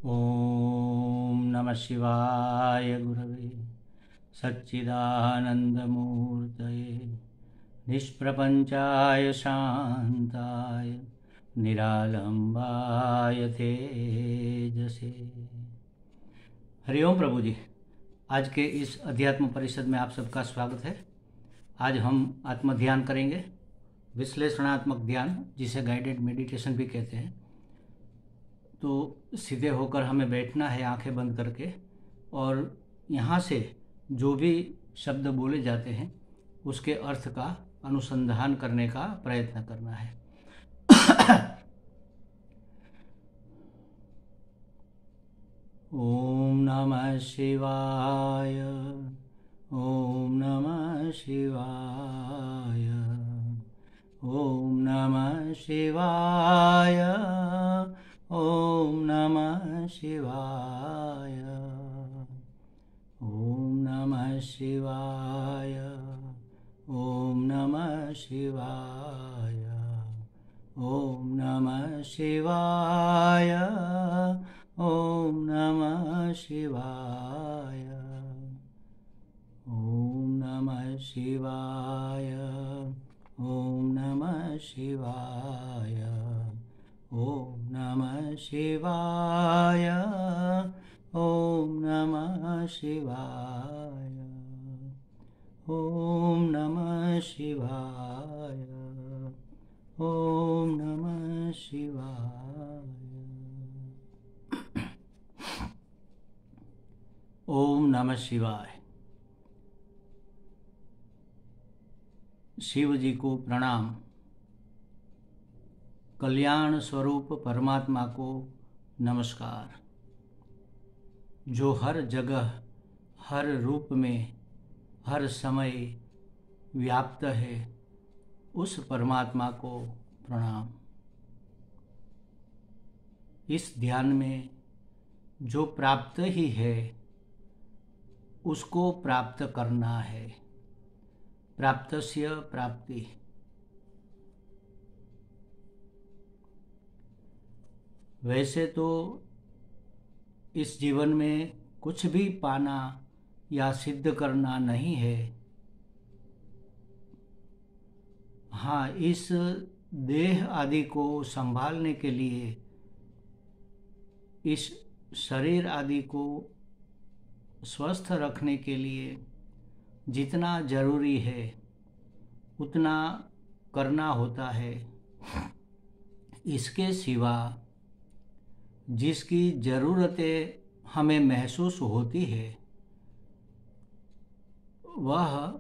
ॐ नमः शिवाय गुरवे सच्चिदानन्दमूर्तये निष्प्रपञ्चाय शान्ताय निरालम्बाय तेजसे। हरिओम प्रभु जी। आज के इस अध्यात्म परिषद में आप सबका स्वागत है। आज हम आत्मध्यान करेंगे, विश्लेषणात्मक ध्यान, जिसे गाइडेड मेडिटेशन भी कहते हैं। तो सीधे होकर हमें बैठना है आंखें बंद करके, और यहाँ से जो भी शब्द बोले जाते हैं उसके अर्थ का अनुसंधान करने का प्रयत्न करना है। ओम नमः शिवाय, ओम नमः शिवाय, ओम नमः शिवाय, ओम नमः शिवाय, ओम नमः शिवाय, ओम नमः शिवाय, ओम नमः शिवाय, ओम नमः शिवाय, ओम नमः शिवाय, ओम नमः शिवाय, ओम नमः शिवाय, ओम नमः शिवाय, ओम नमः शिवाय, ओम नमः शिवाय। ओम नमः शिवाय। शिव जी को प्रणाम। कल्याण स्वरूप परमात्मा को नमस्कार, जो हर जगह, हर रूप में, हर समय व्याप्त है, उस परमात्मा को प्रणाम। इस ध्यान में जो प्राप्त ही है उसको प्राप्त करना है। प्राप्तस्य प्राप्ति। वैसे तो इस जीवन में कुछ भी पाना या सिद्ध करना नहीं है। हाँ, इस देह आदि को संभालने के लिए, इस शरीर आदि को स्वस्थ रखने के लिए जितना जरूरी है उतना करना होता है। इसके सिवा जिसकी ज़रूरतें हमें महसूस होती है वह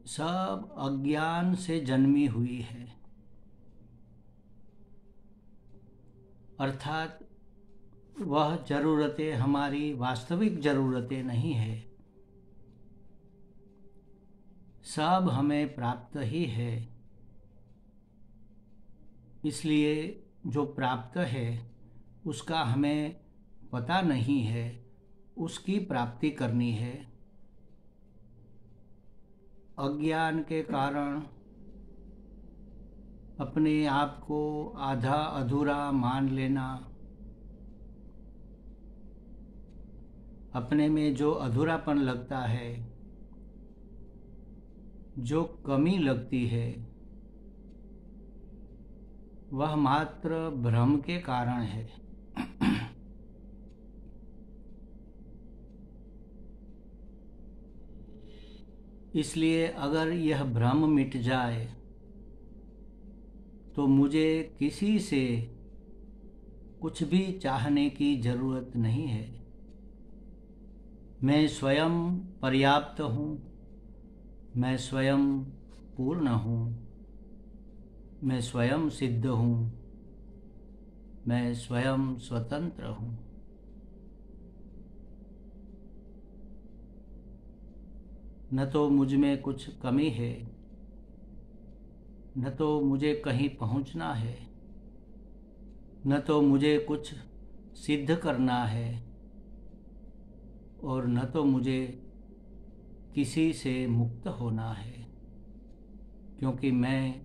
सब अज्ञान से जन्मी हुई है। अर्थात वह ज़रूरतें हमारी वास्तविक ज़रूरतें नहीं है। सब हमें प्राप्त ही है। इसलिए जो प्राप्त है उसका हमें पता नहीं है, उसकी प्राप्ति करनी है। अज्ञान के कारण अपने आप को आधा अधूरा मान लेना, अपने में जो अधूरापन लगता है, जो कमी लगती है, वह मात्र भ्रम के कारण है। इसलिए अगर यह भ्रम मिट जाए तो मुझे किसी से कुछ भी चाहने की जरूरत नहीं है। मैं स्वयं पर्याप्त हूँ, मैं स्वयं पूर्ण हूँ, मैं स्वयं सिद्ध हूँ, मैं स्वयं स्वतंत्र हूँ। न तो मुझ में कुछ कमी है, न तो मुझे कहीं पहुँचना है, न तो मुझे कुछ सिद्ध करना है, और न तो मुझे किसी से मुक्त होना है, क्योंकि मैं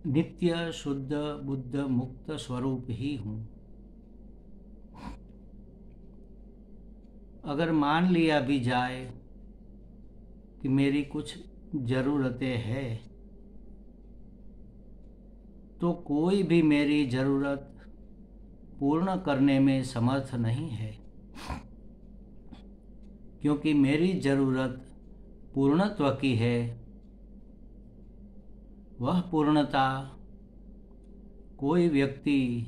नित्य शुद्ध बुद्ध मुक्त स्वरूप ही हूँ। अगर मान लिया भी जाए कि मेरी कुछ ज़रूरतें हैं, तो कोई भी मेरी ज़रूरत पूर्ण करने में समर्थ नहीं है, क्योंकि मेरी ज़रूरत पूर्णत्व की है। वह पूर्णता कोई व्यक्ति,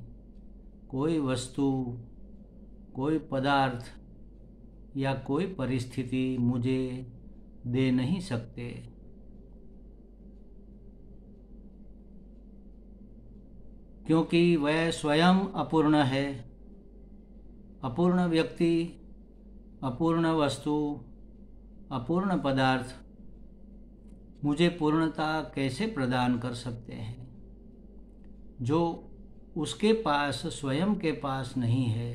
कोई वस्तु, कोई पदार्थ या कोई परिस्थिति मुझे दे नहीं सकते। क्योंकि वह स्वयं अपूर्ण है। अपूर्ण व्यक्ति, अपूर्ण वस्तु, अपूर्ण पदार्थ मुझे पूर्णता कैसे प्रदान कर सकते हैं? जो उसके पास, स्वयं के पास नहीं है,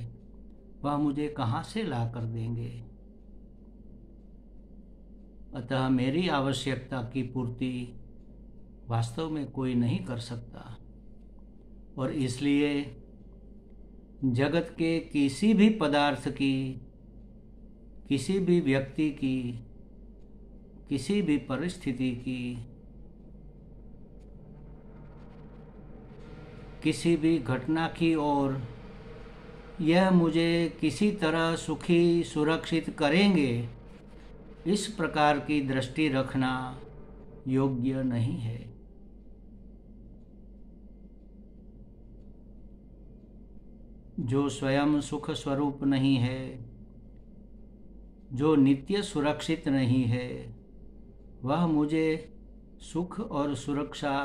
वह मुझे कहाँ से ला कर देंगे? अतः मेरी आवश्यकता की पूर्ति वास्तव में कोई नहीं कर सकता, और इसलिए जगत के किसी भी पदार्थ की, किसी भी व्यक्ति की, किसी भी परिस्थिति की, किसी भी घटना की ओर यह मुझे किसी तरह सुखी, सुरक्षित करेंगे, इस प्रकार की दृष्टि रखना योग्य नहीं है। जो स्वयं सुख स्वरूप नहीं है, जो नित्य सुरक्षित नहीं है, वह मुझे सुख और सुरक्षा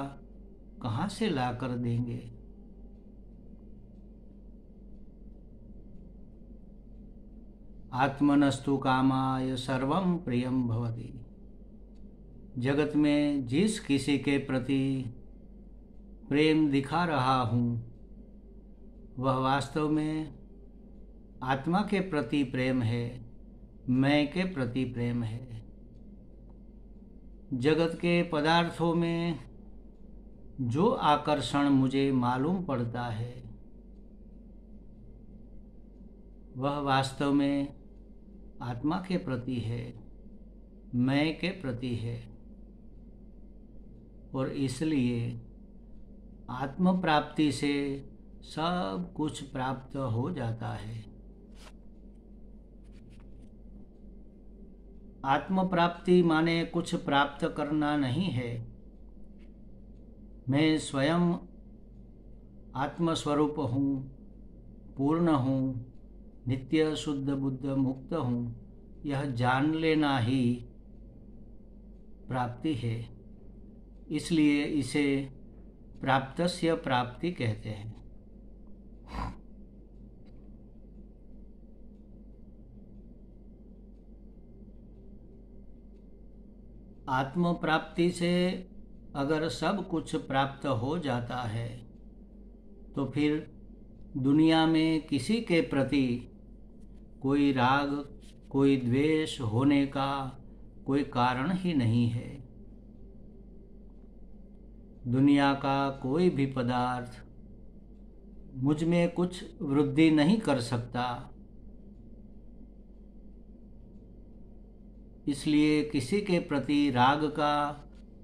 कहाँ से ला कर देंगे? आत्मनस्तु कामाय सर्वं प्रियं भवति। जगत में जिस किसी के प्रति प्रेम दिखा रहा हूँ, वह वास्तव में आत्मा के प्रति प्रेम है, मैं के प्रति प्रेम है। जगत के पदार्थों में जो आकर्षण मुझे मालूम पड़ता है, वह वास्तव में आत्मा के प्रति है, मैं के प्रति है, और इसलिए आत्म प्राप्ति से सब कुछ प्राप्त हो जाता है। आत्म प्राप्ति माने कुछ प्राप्त करना नहीं है। मैं स्वयं आत्मस्वरूप हूँ, पूर्ण हूँ, नित्य शुद्ध बुद्ध मुक्त हूँ, यह जान लेना ही प्राप्ति है। इसलिए इसे प्राप्तस्य प्राप्ति कहते हैं। आत्म प्राप्ति से अगर सब कुछ प्राप्त हो जाता है, तो फिर दुनिया में किसी के प्रति कोई राग, कोई द्वेष होने का कोई कारण ही नहीं है। दुनिया का कोई भी पदार्थ मुझ में कुछ वृद्धि नहीं कर सकता, इसलिए किसी के प्रति राग का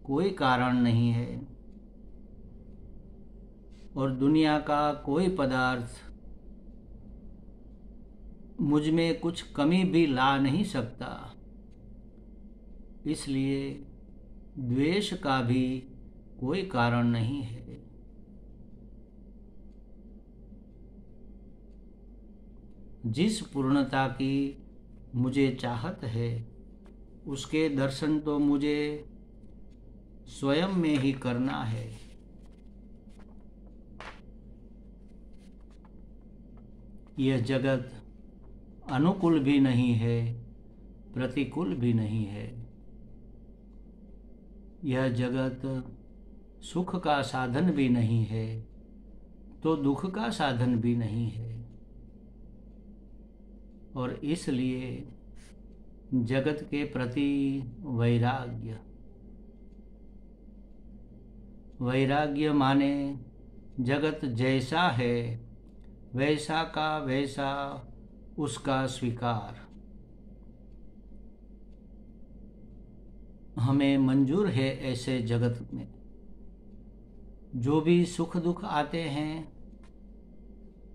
कोई कारण नहीं है, और दुनिया का कोई पदार्थ मुझ में कुछ कमी भी ला नहीं सकता, इसलिए द्वेष का भी कोई कारण नहीं है। जिस पूर्णता की मुझे चाहत है, उसके दर्शन तो मुझे स्वयं में ही करना है। यह जगत अनुकूल भी नहीं है, प्रतिकूल भी नहीं है। यह जगत सुख का साधन भी नहीं है, तो दुख का साधन भी नहीं है, और इसलिए जगत के प्रति वैराग्य, वैराग्य माने जगत जैसा है वैसा का वैसा उसका स्वीकार, हमें मंजूर है ऐसे जगत में जो भी सुख दुख आते हैं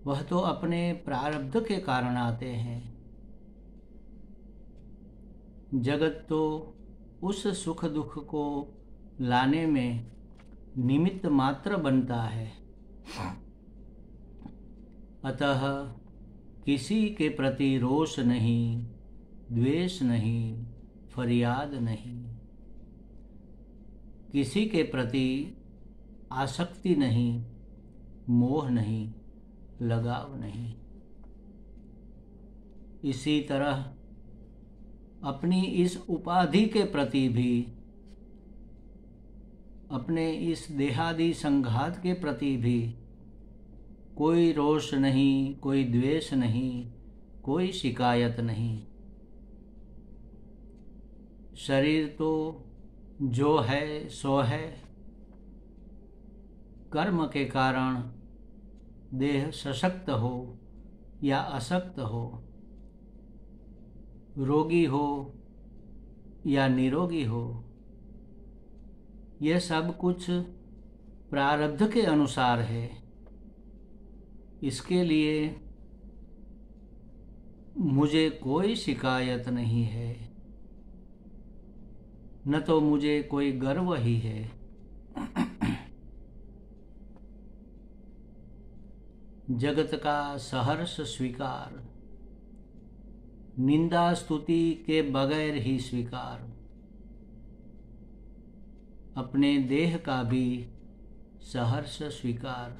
वह तो अपने प्रारब्ध के कारण आते हैं। जगत तो उस सुख दुख को लाने में निमित्त मात्र बनता है। अतः किसी के प्रति रोष नहीं, द्वेष नहीं, फरियाद नहीं, किसी के प्रति आसक्ति नहीं, मोह नहीं, लगाव नहीं। इसी तरह अपनी इस उपाधि के प्रति भी, अपने इस देहादि संघात के प्रति भी कोई रोष नहीं, कोई द्वेष नहीं, कोई शिकायत नहीं। शरीर तो जो है सो है। कर्म के कारण देह सशक्त हो या अशक्त हो, रोगी हो या निरोगी हो, यह सब कुछ प्रारब्ध के अनुसार है। इसके लिए मुझे कोई शिकायत नहीं है, न तो मुझे कोई गर्व ही है। जगत का सहर्ष स्वीकार, निंदा स्तुति के बगैर ही स्वीकार, अपने देह का भी सहर्ष स्वीकार,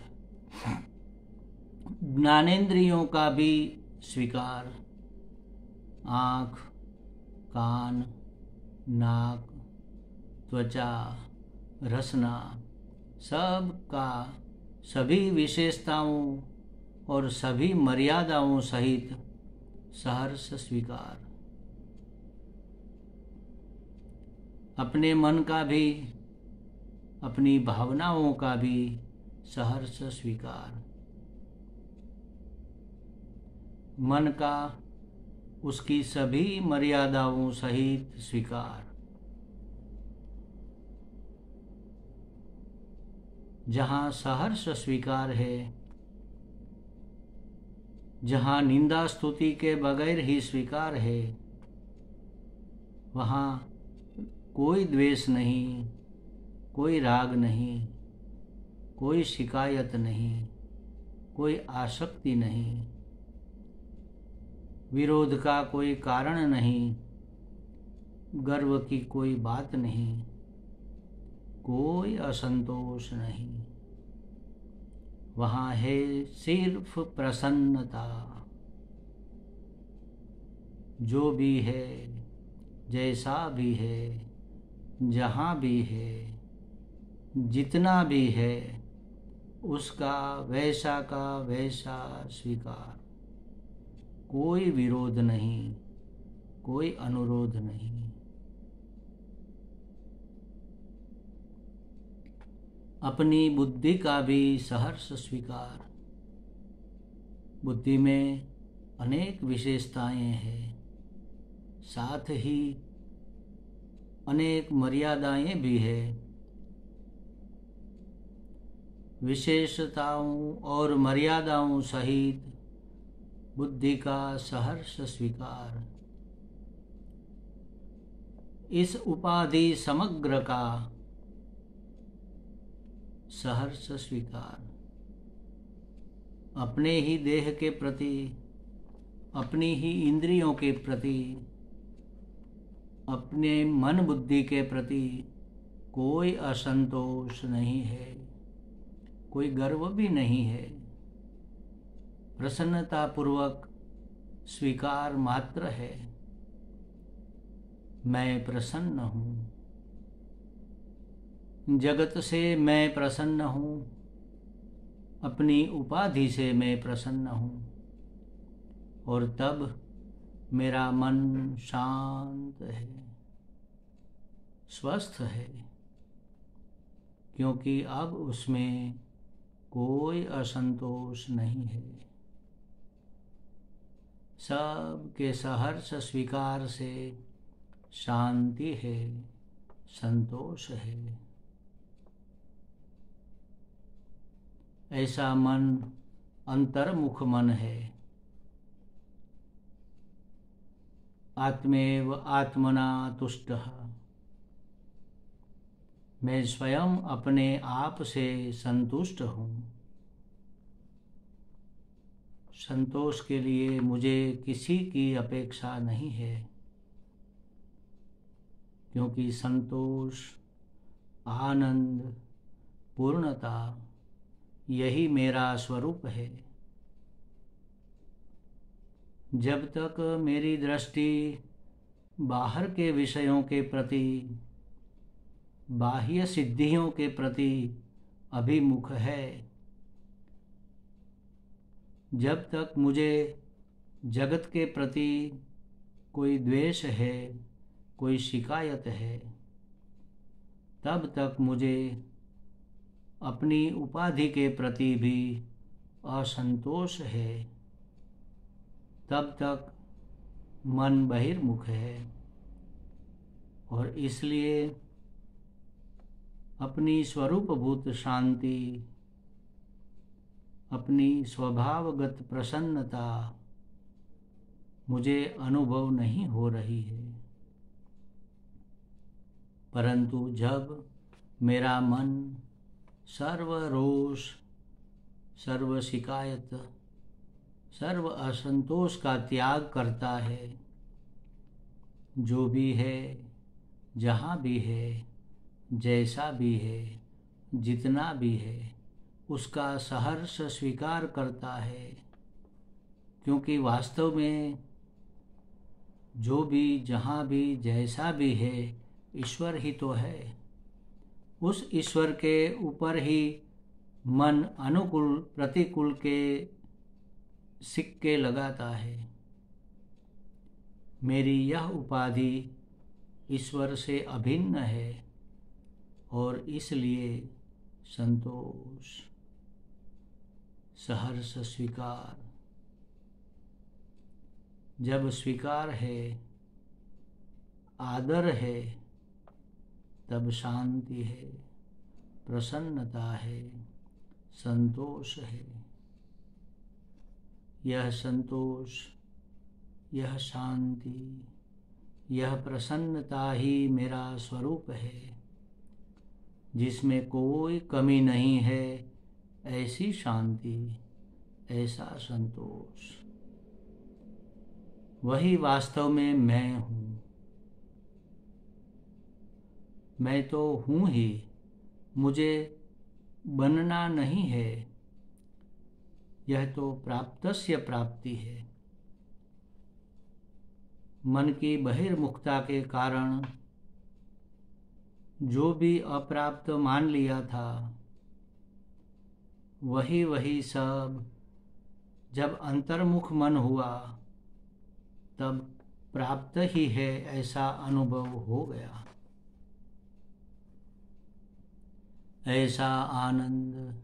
ज्ञानेंद्रियों का भी स्वीकार, आँख, कान, नाक, त्वचा, रसना, सब का सभी विशेषताओं और सभी मर्यादाओं सहित सहर्ष स्वीकार, अपने मन का भी, अपनी भावनाओं का भी सहर्ष स्वीकार, मन का उसकी सभी मर्यादाओं सहित स्वीकार। जहाँ सहर्ष स्वीकार है, जहाँ निंदा स्तुति के बगैर ही स्वीकार है, वहाँ कोई द्वेष नहीं, कोई राग नहीं, कोई शिकायत नहीं, कोई आसक्ति नहीं, विरोध का कोई कारण नहीं, गर्व की कोई बात नहीं, कोई असंतोष नहीं। वहाँ है सिर्फ प्रसन्नता। जो भी है, जैसा भी है, जहाँ भी है, जितना भी है, उसका वैसा का वैसा स्वीकार। कोई विरोध नहीं, कोई अनुरोध नहीं। अपनी बुद्धि का भी सहर्ष स्वीकार। बुद्धि में अनेक विशेषताएं हैं, साथ ही अनेक मर्यादाएं भी है। विशेषताओं और मर्यादाओं सहित बुद्धि का सहर्ष स्वीकार। इस उपाधि समग्र का सहर्ष स्वीकार। अपने ही देह के प्रति, अपनी ही इंद्रियों के प्रति, अपने मन बुद्धि के प्रति कोई असंतोष नहीं है, कोई गर्व भी नहीं है। प्रसन्नता पूर्वक स्वीकार मात्र है। मैं प्रसन्न हूँ, जगत से मैं प्रसन्न हूँ, अपनी उपाधि से मैं प्रसन्न हूँ, और तब मेरा मन शांत है, स्वस्थ है, क्योंकि अब उसमें कोई असंतोष नहीं है। सब के सहर्ष स्वीकार से शांति है, संतोष है। ऐसा मन अंतर्मुख मन है। आत्मेव आत्मना तुष्टः। मैं स्वयं अपने आप से संतुष्ट हूँ। संतोष के लिए मुझे किसी की अपेक्षा नहीं है, क्योंकि संतोष, आनंद, पूर्णता यही मेरा स्वरूप है। जब तक मेरी दृष्टि बाहर के विषयों के प्रति, बाह्य सिद्धियों के प्रति अभिमुख है, जब तक मुझे जगत के प्रति कोई द्वेष है, कोई शिकायत है, तब तक मुझे अपनी उपाधि के प्रति भी असंतोष है। तब तक मन बहिर्मुख है और इसलिए अपनी स्वरूपभूत शांति, अपनी स्वभावगत प्रसन्नता मुझे अनुभव नहीं हो रही है। परंतु जब मेरा मन सर्व रोष, सर्व शिकायत, सर्व असंतोष का त्याग करता है, जो भी है, जहाँ भी है, जैसा भी है, जितना भी है, उसका सहर्ष स्वीकार करता है, क्योंकि वास्तव में जो भी, जहाँ भी, जैसा भी है, ईश्वर ही तो है। उस ईश्वर के ऊपर ही मन अनुकूल प्रतिकूल के सिक्के लगाता है। मेरी यह उपाधि ईश्वर से अभिन्न है और इसलिए संतोष, सहर्ष स्वीकार। जब स्वीकार है, आदर है, तब शांति है, प्रसन्नता है, संतोष है। यह संतोष, यह शांति, यह प्रसन्नता ही मेरा स्वरूप है, जिसमें कोई कमी नहीं है। ऐसी शांति, ऐसा संतोष, वही वास्तव में मैं हूँ। मैं तो हूँ ही, मुझे बनना नहीं है। यह तो प्राप्तस्य प्राप्ति है। मन की बहिर्मुखता के कारण जो भी अप्राप्त मान लिया था, वही वही सब जब अंतर्मुख मन हुआ, तब प्राप्त ही है ऐसा अनुभव हो गया। ऐसा आनंद,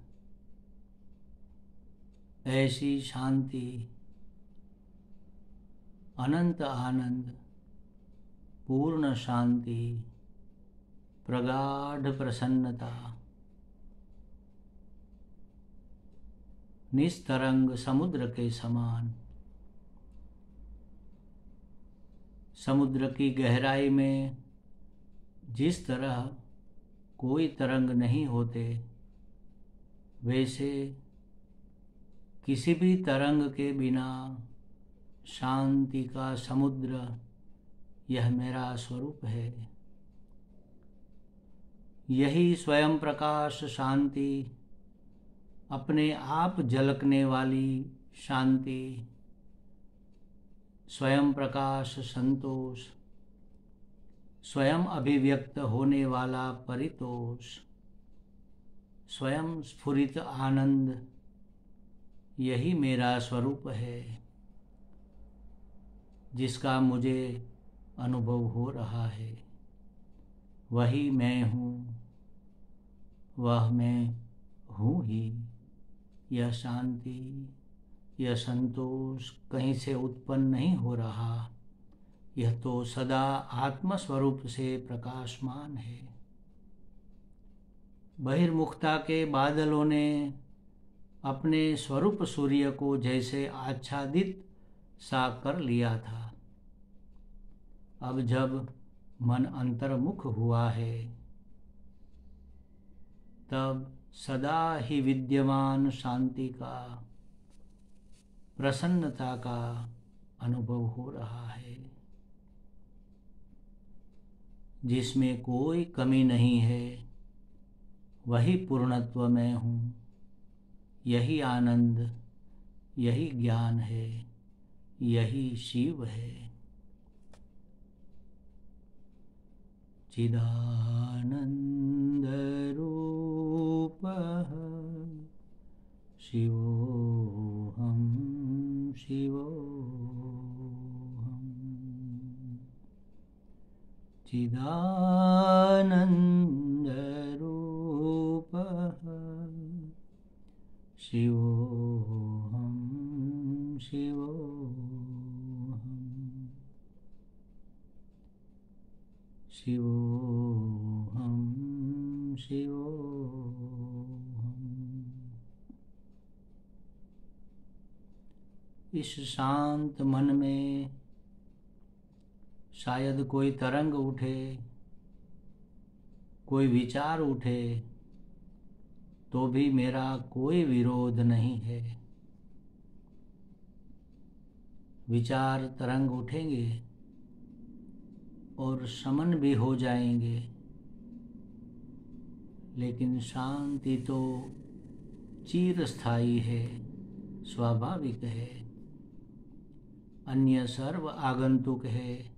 ऐसी शांति, अनंत आनंद, पूर्ण शांति, प्रगाढ़ प्रसन्नता, निस्तरंग समुद्र के समान। समुद्र की गहराई में जिस तरह कोई तरंग नहीं होते, वैसे किसी भी तरंग के बिना शांति का समुद्र, यह मेरा स्वरूप है। यही स्वयं प्रकाश शांति, अपने आप झलकने वाली शांति, स्वयं प्रकाश संतोष, स्वयं अभिव्यक्त होने वाला परितोष, स्वयं स्फुरित आनंद, यही मेरा स्वरूप है, जिसका मुझे अनुभव हो रहा है। वही मैं हूँ, वह मैं हूँ ही। यह शांति, यह संतोष कहीं से उत्पन्न नहीं हो रहा, यह तो सदा आत्मस्वरूप से प्रकाशमान है। बहिर्मुखता के बादलों ने अपने स्वरूप सूर्य को जैसे आच्छादित सा कर लिया था, अब जब मन अंतर्मुख हुआ है तब सदा ही विद्यमान शांति का, प्रसन्नता का अनुभव हो रहा है, जिसमें कोई कमी नहीं है। वही पूर्णत्व में हूँ, यही आनंद, यही ज्ञान है, यही शिव है। चिदानंद रूपः शिवोऽहं शिवोऽहम्। चिदानंद रूपः शिवोऽहं शिवोऽहम्। शिवोऽहं शिवोऽहम्। इस शांत मन में शायद कोई तरंग उठे, कोई विचार उठे, तो भी मेरा कोई विरोध नहीं है। विचार तरंग उठेंगे और शमन भी हो जाएंगे, लेकिन शांति तो चिरस्थायी है, स्वाभाविक है। अन्य सर्व आगंतुक है,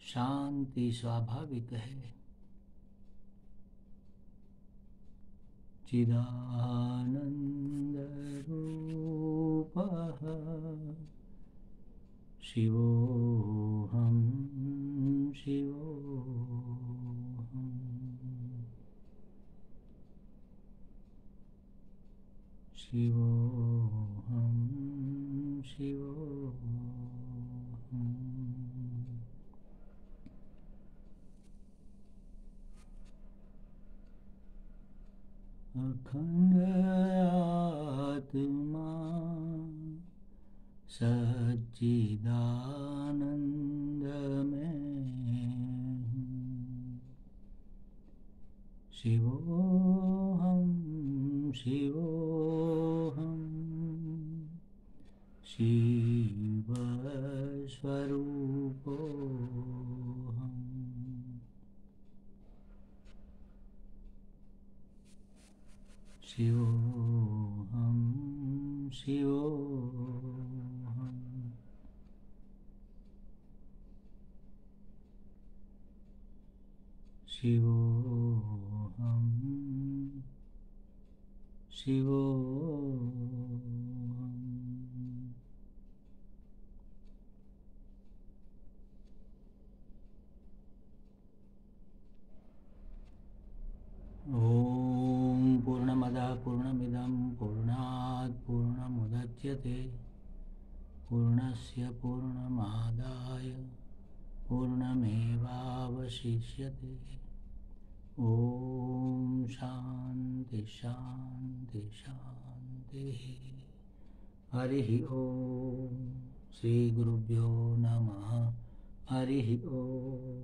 शांति स्वाभाविक है। चिदानंद रूपः शिवोऽहं शिवोऽहम्। शिवोऽहं शिवोऽहम्। अखंड आत्मा सच्चिदानंद में हूँ। शिवोऽहं शिवोऽहम् शिव स्वरूपोऽहम्। शिवोऽहं शिवोऽहम्। शिवोऽहं शिवोऽहम्। ॐ पूर्णमदः पूर्णमिदं पूर्णात् पूर्णमुदच्यते पूर्णस्य पूर्णमादाय पूर्णमेवावशिष्यते। ॐ शान्ति शान्ति शान्तिः। हरिः ॐ। श्री गुरुभ्यो नमः। हरिः ॐ।